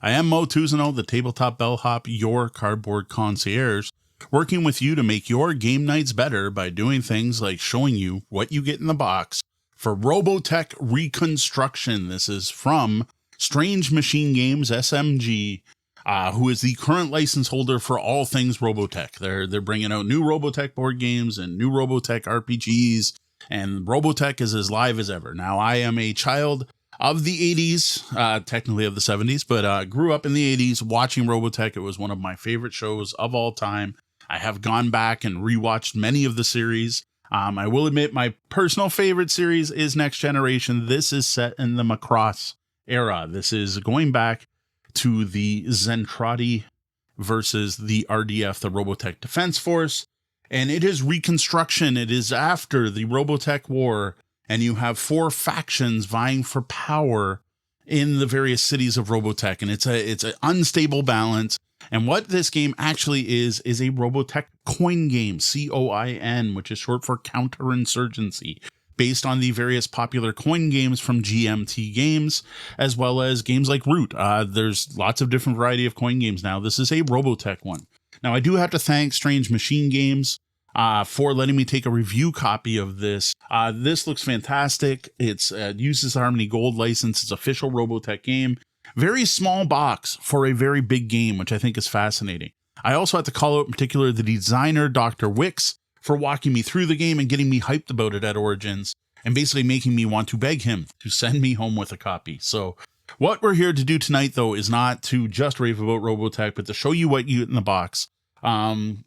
I am Mo Tuzano, the Tabletop Bellhop, your cardboard concierge, working with you to make your game nights better by doing things like showing you what you get in the box for Robotech Reconstruction. This is from Strange Machine Games, SMG, who is the current license holder for all things Robotech. They're bringing out new Robotech board games and new Robotech RPGs, and Robotech is as live as ever. Now, I am a child of the 80s, technically of the 70s, but grew up in the 80s watching Robotech. It was one of my favorite shows of all time. I have gone back and rewatched many of the series. I will admit my personal favorite series is Next Generation. This is set in the Macross era. This is going back to the Zentradi versus the RDF, the Robotech Defense Force. And it is Reconstruction. It is after the Robotech War, and you have 4 factions vying for power in the various cities of Robotech. And it's an unstable balance. And what this game actually is a Robotech coin game, COIN, which is short for counterinsurgency, based on the various popular coin games from GMT Games, as well as games like Root. There's lots of different variety of coin games now. This is a Robotech one. Now, I do have to thank Strange Machine Games for letting me take a review copy of this. This looks fantastic. It's uses the Harmony Gold license. It's official Robotech game. Very small box for a very big game, which I think is fascinating. I also have to call out in particular the designer, Dr. Wictz, for walking me through the game and getting me hyped about it at Origins, and basically making me want to beg him to send me home with a copy. So what we're here to do tonight, though, is not to just rave about Robotech, but to show you what you get in the box. And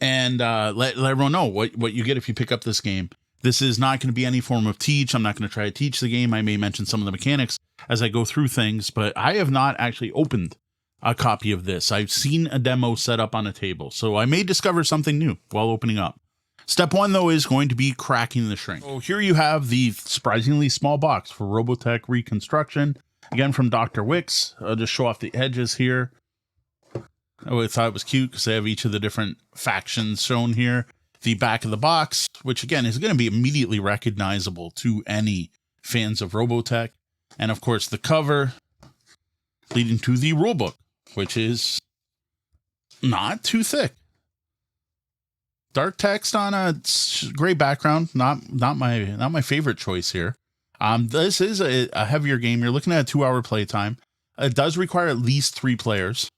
let everyone know what you get if you pick up this game. This is not going to be any form of teach. I'm not going to try to teach the game. I may mention some of the mechanics as I go through things, but I have not actually opened a copy of this. I've seen a demo set up on a table, so I may discover something new while opening up. Step 1, though, is going to be cracking the shrink. So here you have the surprisingly small box for Robotech Reconstruction. Again, from Dr. Wictz. I'll just show off the edges here. I thought it was cute because they have each of the different factions shown here. The back of the box, which again is going to be immediately recognizable to any fans of Robotech. And of course the cover leading to the rulebook, which is not too thick. Dark text on a gray background, not my favorite choice here. This is a heavier game. You're looking at a 2-hour playtime. It does require at least 3 players.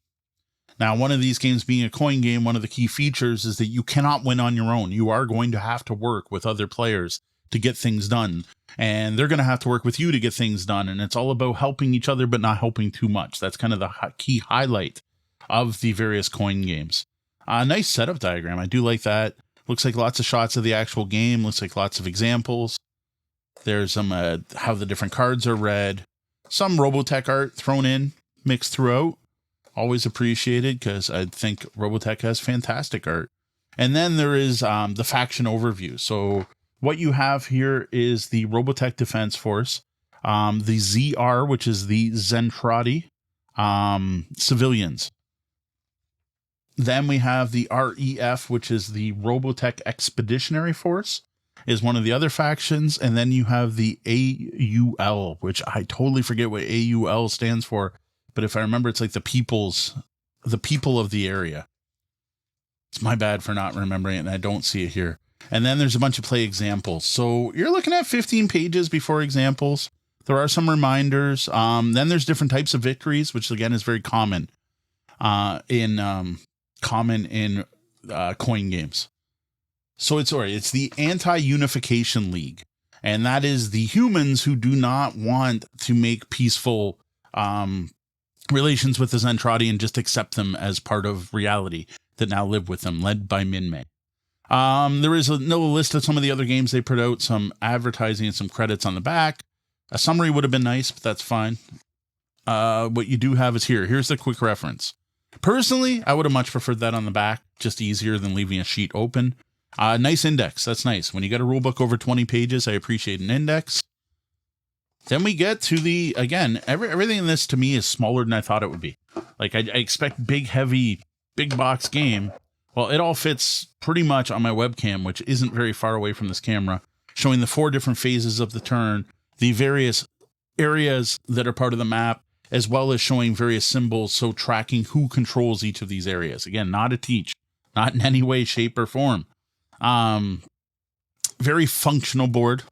Now, one of these games being a coin game, one of the key features is that you cannot win on your own. You are going to have to work with other players to get things done. And they're going to have to work with you to get things done. And it's all about helping each other, but not helping too much. That's kind of the key highlight of the various coin games. Nice setup diagram. I do like that. Looks like lots of shots of the actual game. Looks like lots of examples. There's some how the different cards are read. Some Robotech art thrown in, mixed throughout. Always appreciated because I think Robotech has fantastic art. And then there is the faction overview. So what you have here is the Robotech Defense Force, the ZR, which is the Zentradi civilians. Then we have the REF, which is the Robotech Expeditionary Force, is one of the other factions. And then you have the AUL, which I totally forget what AUL stands for. But if I remember, it's like the people of the area. It's my bad for not remembering it, and I don't see it here. And then there's a bunch of play examples. So you're looking at 15 pages before examples. There are some reminders. Then there's different types of victories, which again is very common in coin games. So it's the Anti-Unification League, and that is the humans who do not want to make peaceful relations with the Zentradi and just accept them as part of reality that now live with them, led by Min-Mei. There is a list of some of the other games they put out, some advertising and some credits on the back. A summary would have been nice, but that's fine. What you do have is here. Here's the quick reference. Personally, I would have much preferred that on the back, just easier than leaving a sheet open. Nice index. That's nice. When you got a rule book over 20 pages, I appreciate an index. Then we get to the, again, everything in this to me is smaller than I thought it would be. Like I expect big, heavy, big box game. Well, it all fits pretty much on my webcam, which isn't very far away from this camera, showing the 4 different phases of the turn, the various areas that are part of the map, as well as showing various symbols, so tracking who controls each of these areas. Again, not a teach, not in any way, shape, or form. Very functional board.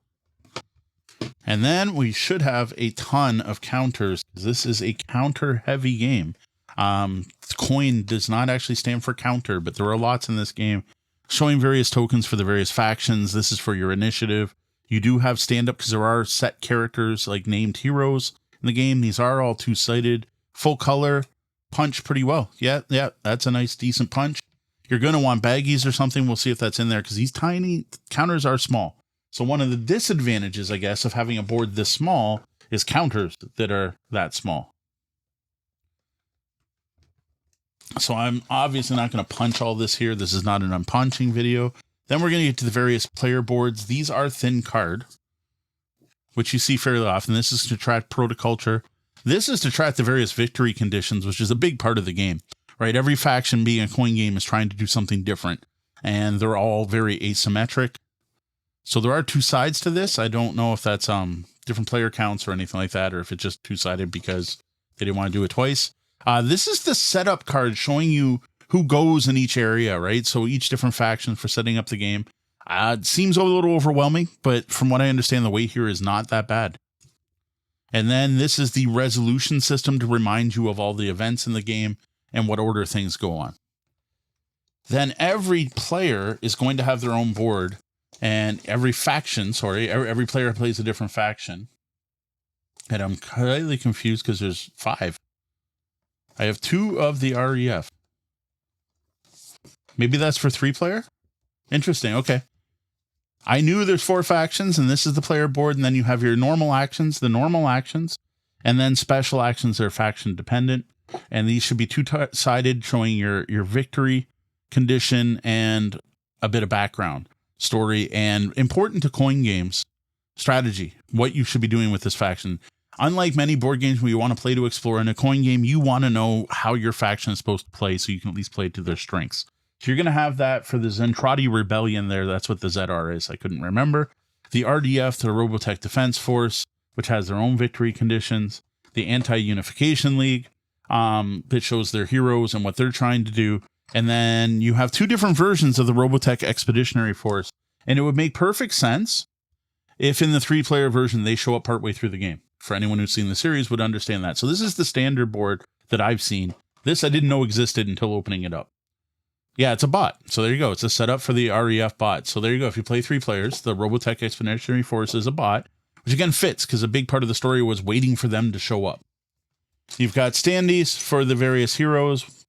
And then we should have a ton of counters. This is a counter-heavy game. Coin does not actually stand for counter, but there are lots in this game, showing various tokens for the various factions. This is for your initiative. You do have stand-up because there are set characters, like named heroes in the game. These are all two-sided, full color, punch pretty well. Yeah, that's a nice, decent punch. You're going to want baggies or something. We'll see if that's in there because these tiny counters are small. So one of the disadvantages, I guess, of having a board this small is counters that are that small. So I'm obviously not going to punch all this here. This is not an unpunching video. Then we're going to get to the various player boards. These are thin card, which you see fairly often. This is to track protoculture. This is to track the various victory conditions, which is a big part of the game, right? Every faction being a coin game is trying to do something different, and they're all very asymmetric. So there are two sides to this. I don't know if that's different player counts or anything like that, or if it's just two-sided because they didn't want to do it twice. This is the setup card showing you who goes in each area, right? So each different faction for setting up the game. It seems a little overwhelming, but from what I understand, the weight here is not that bad. And then this is the resolution system to remind you of all the events in the game and what order things go on. Then every player is going to have their own board. And every faction, every player plays a different faction. And I'm highly confused because there's 5. I have 2 of the REF. Maybe that's for 3-player? Interesting, okay. I knew there's 4 factions, and this is the player board, and then you have your normal actions, and then special actions that are faction dependent. And these should be two-sided, showing your victory condition and a bit of background story, and important to coin games, strategy, what you should be doing with this faction. Unlike many board games where you want to play to explore, in a coin game, you want to know how your faction is supposed to play so you can at least play to their strengths. So you're going to have that for the Zentradi Rebellion there. That's what the ZR is. I couldn't remember. The RDF, the Robotech Defense Force, which has their own victory conditions. The Anti-Unification League, that shows their heroes and what they're trying to do. And then you have 2 different versions of the Robotech Expeditionary Force. And it would make perfect sense if in the 3-player version they show up partway through the game. For anyone who's seen the series would understand that. So this is the standard board that I've seen. This I didn't know existed until opening it up. Yeah, it's a bot. So there you go. It's a setup for the REF bot. So there you go. If you play 3 players, the Robotech Expeditionary Force is a bot, which again fits because a big part of the story was waiting for them to show up. You've got standees for the various heroes.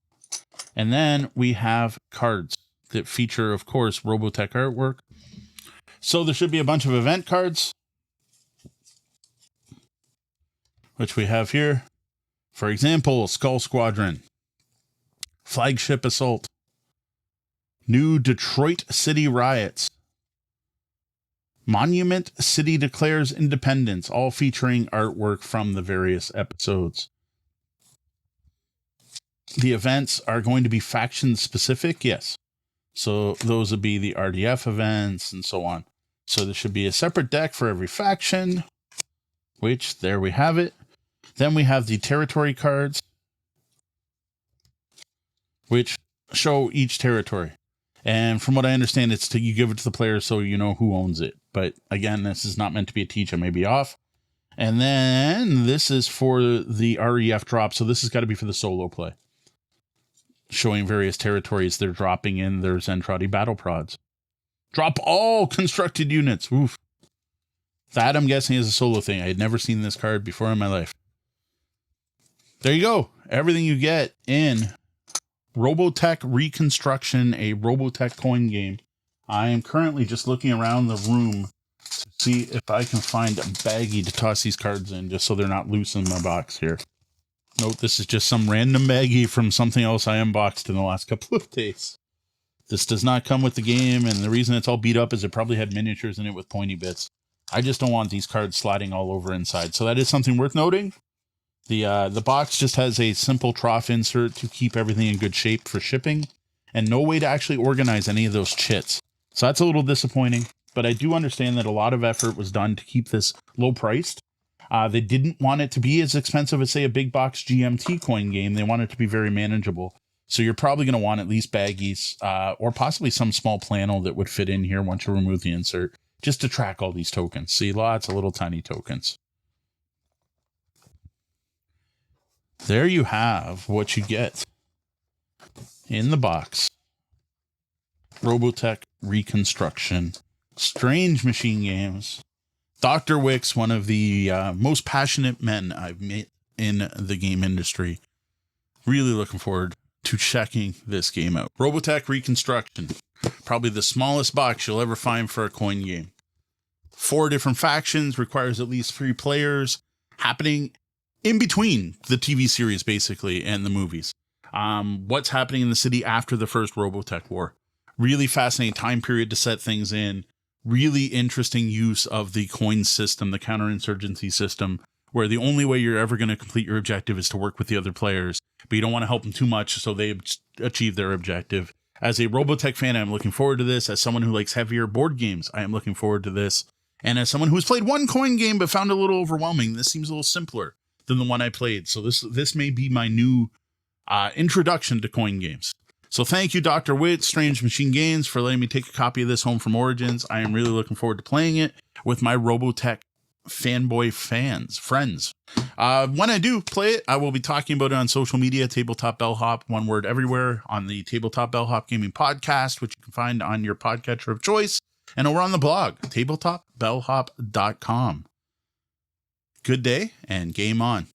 And then we have cards that feature, of course, Robotech artwork. So there should be a bunch of event cards, which we have here. For example, Skull Squadron, Flagship Assault, New Detroit City Riots, Monument City Declares Independence, all featuring artwork from the various episodes. The events are going to be faction specific, yes. So those would be the RDF events and so on. So there should be a separate deck for every faction, which there we have it. Then we have the territory cards, which show each territory. And from what I understand, it's you give it to the players so you know who owns it. But again, this is not meant to be a teach. I may be off. And then this is for the REF drop. So this has got to be for the solo play, showing various territories they're dropping in their Zentradi battle prods. Drop all constructed units. Oof. That, I'm guessing, is a solo thing. I had never seen this card before in my life. There you go. Everything you get in Robotech Reconstruction, a Robotech coin game. I am currently just looking around the room to see if I can find a baggie to toss these cards in, just so they're not loose in my box here. Note, this is just some random baggie from something else I unboxed in the last couple of days. This does not come with the game, and the reason it's all beat up is it probably had miniatures in it with pointy bits. I just don't want these cards sliding all over inside. So that is something worth noting. The box just has a simple trough insert to keep everything in good shape for shipping, and no way to actually organize any of those chits. So that's a little disappointing, but I do understand that a lot of effort was done to keep this low priced. They didn't want it to be as expensive as, say, a big box GMT coin game. They want it to be very manageable. So you're probably going to want at least baggies or possibly some small plannel that would fit in here once you remove the insert, just to track all these tokens. See, lots of little tiny tokens. There you have what you get in the box. Robotech Reconstruction. Strange Machine Games. Dr. Wictz, one of the most passionate men I've met in the game industry. Really looking forward to checking this game out. Robotech Reconstruction. Probably the smallest box you'll ever find for a coin game. 4 different factions, requires at least 3 players, happening in between the TV series, basically, and the movies. What's happening in the city after the first Robotech War. Really fascinating time period to set things in. Really interesting use of the coin system, the counterinsurgency system, where the only way you're ever going to complete your objective is to work with the other players, but you don't want to help them too much so they achieve their objective. As a Robotech fan, I'm looking forward to this. As someone who likes heavier board games, I am looking forward to this. And as someone who's played one coin game but found it a little overwhelming, this seems a little simpler than the one I played. So this may be my new introduction to coin games. So thank you, Dr. Wictz, Strange Machine Games, for letting me take a copy of this home from Origins. I am really looking forward to playing it with my Robotech fanboy friends. When I do play it, I will be talking about it on social media, Tabletop Bellhop, one word everywhere, on the Tabletop Bellhop Gaming Podcast, which you can find on your podcatcher of choice, and over on the blog, tabletopbellhop.com. Good day and game on.